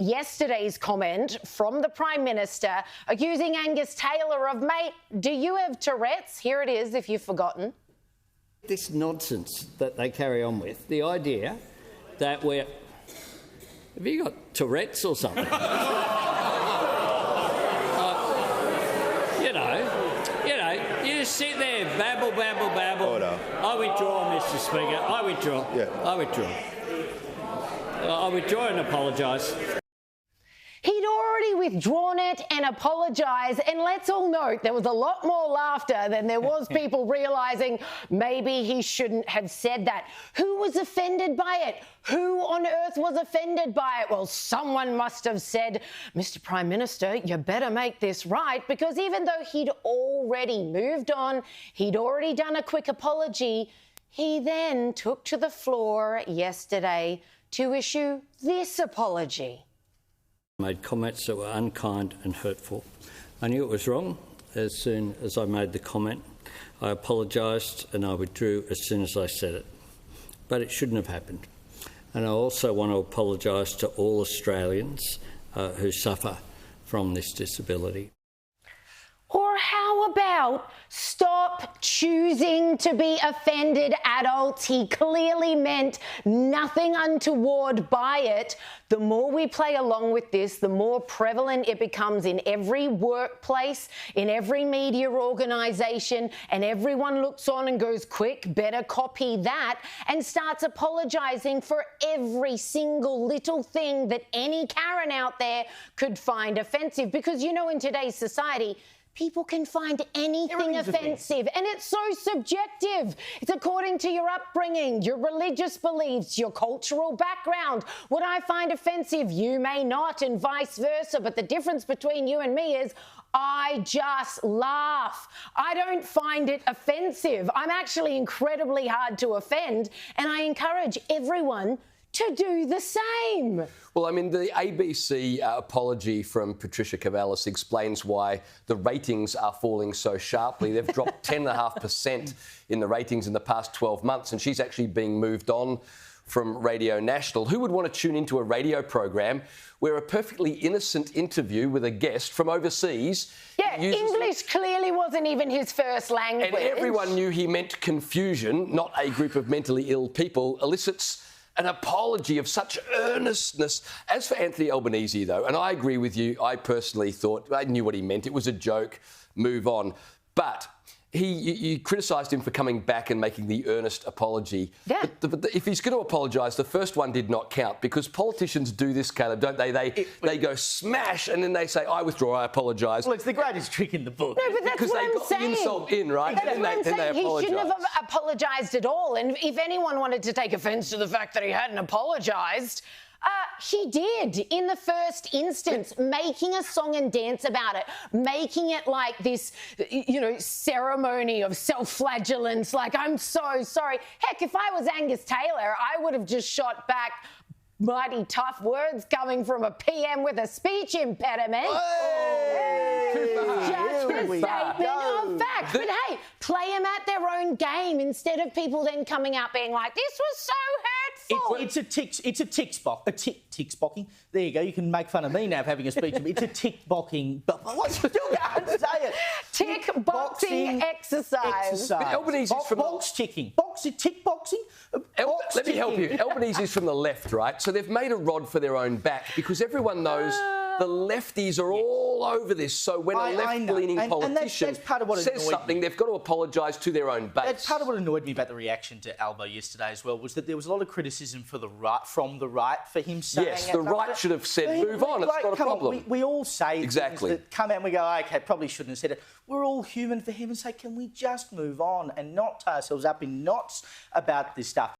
yesterday's comment from the Prime Minister accusing Angus Taylor of, mate, do you have Tourette's? Here it is, if you've forgotten. This nonsense that they carry on with, the idea that we're... Have you got Tourette's or something? You just sit there, babble, babble, babble. Order. I withdraw, Mr. Speaker. I withdraw. Yeah. I withdraw. I withdraw and apologise. He'd already withdrawn it and apologised, and let's all note there was a lot more laughter than there was people realising maybe he shouldn't have said that. Who was offended by it? Who on earth was offended by it? Well, someone must have said, Mr. Prime Minister, you better make this right, because even though he'd already moved on, he'd already done a quick apology, he then took to the floor yesterday to issue this apology. Made comments that were unkind and hurtful. I knew it was wrong as soon as I made the comment. I apologised and I withdrew as soon as I said it. But it shouldn't have happened. And I also want to apologise to all Australians who suffer from this disability. Or how about stop choosing to be offended adults? He clearly meant nothing untoward by it. The more we play along with this, the more prevalent it becomes in every workplace, in every media organisation, and everyone looks on and goes, quick, better copy that, and starts apologising for every single little thing that any Karen out there could find offensive. Because, you know, in today's society, people can find anything offensive, and it's so subjective. It's according to your upbringing, your religious beliefs, your cultural background. What I find offensive, you may not, and vice versa. But the difference between you and me is I just laugh. I don't find it offensive. I'm actually incredibly hard to offend, and I encourage everyone to do the same. Well, I mean, the ABC apology from Patricia Cavallis explains why the ratings are falling so sharply. They've dropped 10.5% in the ratings in the past 12 months, and she's actually being moved on from Radio National. Who would want to tune into a radio program where a perfectly innocent interview with a guest from overseas... Yeah, English clearly wasn't even his first language. And everyone knew he meant confusion, not a group of mentally ill people, elicits an apology of such earnestness. As for Anthony Albanese, though, and I agree with you, I personally thought, I knew what he meant. It was a joke, move on. But you criticised him for coming back and making the earnest apology. Yeah. But if he's going to apologise, the first one did not count, because politicians do this, Caleb, don't they? They go smash and then they say, I withdraw, I apologise. Well, it's the greatest trick in the book. No, but that's what I'm saying. Because they got the insult in, right? That's what I'm saying. He shouldn't have apologised at all. And if anyone wanted to take offence to the fact that he hadn't apologised, he did in the first instance, making a song and dance about it, making it like this, you know, ceremony of self-flagellance, like, I'm so sorry. Heck, if I was Angus Taylor, I would have just shot back mighty tough words coming from a PM with a speech impediment. Just a statement of fact. But hey, play them at their own game instead of people then coming out being like, this was so hurtful. It's a tick boxing. There you go. You can make fun of me now for having a speech. It's a tick boxing. What? Still can't say it. Tick boxing exercise. Albanese is from box ticking. Tick boxing. Let me help you. Albanese is from the left, right? So they've made a rod for their own back, because everyone knows the lefties are all over this. So when a left-leaning politician says something, they've got to apologise to their own base. That's part of what annoyed me about the reaction to Albo yesterday as well, was that there was a lot of criticism from the right for him saying... Yes, the right should have said, move on, it's not a problem. We all say exactly. Things that come out and we go, OK, probably shouldn't have said it. We're all human, for heaven's sake. Can we just move on and not tie ourselves up in knots about this stuff?